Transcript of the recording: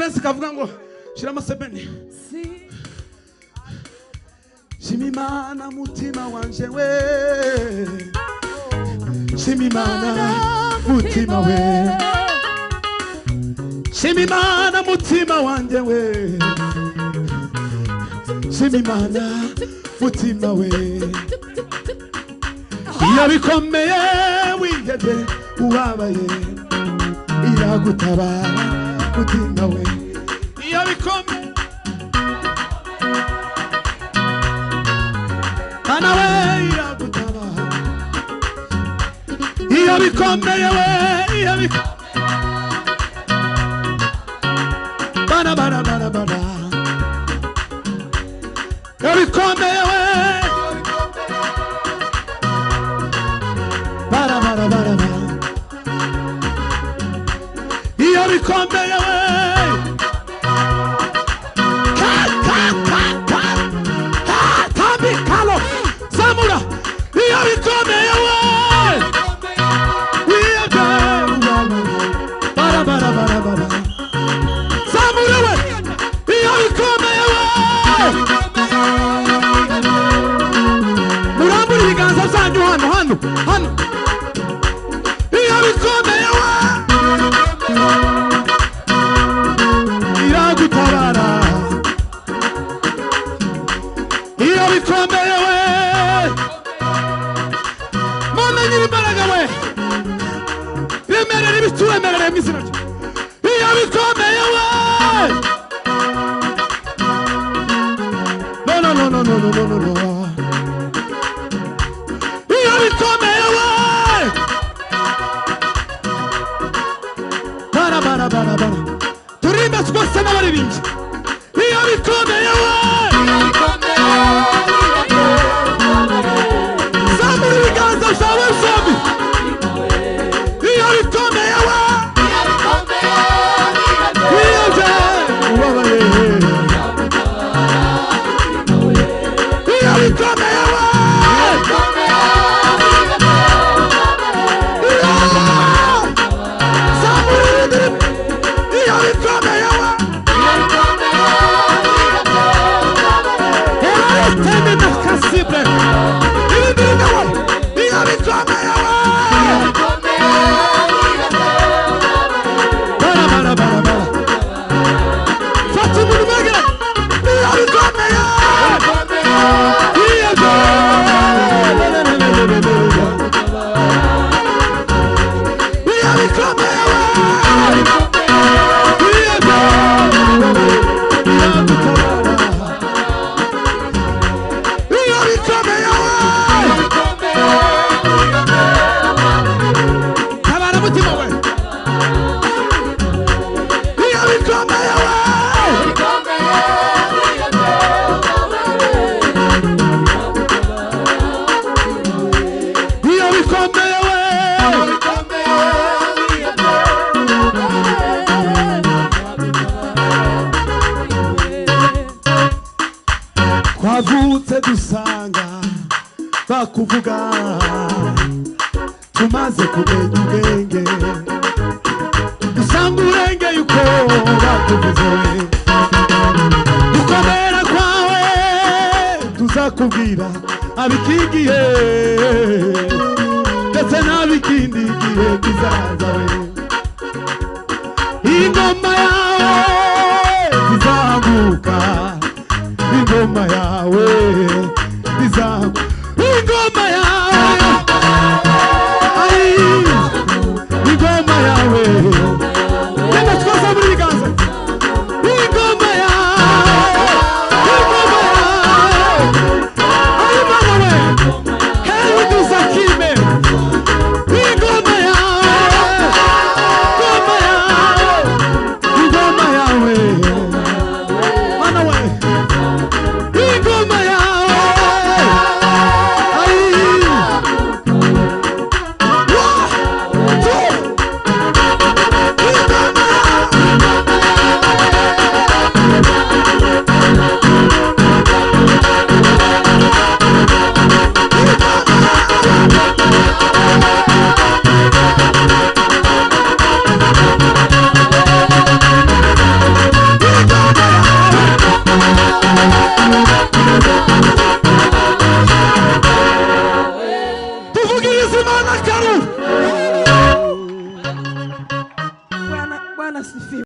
neza kavuga ngo shiramo sebeni. Shimimana mutima wanje we, shimimana mutima we, shimimana mutima wanje we, shimimana mutima we. Iyo bikomeye wigeze ubabaye iragutabara mutima we. Iyo bikomeye Bana we iragutabara. Iyo bikomeye we, iyo bikomeye Bana bana bana bana. Iyo bikomeye we, Bana bana bana bana. Iyo bikomeye we, Samura, iyo bikomeye we, bara bara bara bara. Samura we, iyo bikomeye we, murambura ibiganza byanyu hano hano hano. Iyo bikomeye we, iragutabara. Iyo bikomeye we, imbaraga we, remerera ibituremerere mu izina rye. Iyo bikomeye we, no no no no no no no no. Iyo bikomeye we, bara bara bara bara. Turimbe twose n'abaririmbyi. Iyo bikomeye we, Samura ibiganza byawe zombi. Iyo bikomeye we, wiyoje ubabaye. Iyo bikomeye we, Samura indirimbo. Iyo bikomeye we, teme na kasibre. Indirimbo we, iyo bikomeye we, bara bara bara bara. Fatu munumege, iyo bikomeye. Iyo go. Iyo bikomeye we, iyo go. Iyo bikomeye we, tabara mutima we. Iyo bikomeye we, iyo bikomeye we, twavutse dusanga bakuvuga, tumaze kumenya ubwenge dusanga urengeye uko bakuvuze. Gukomera kwawe tuzakubwira abikigiye, ndetse na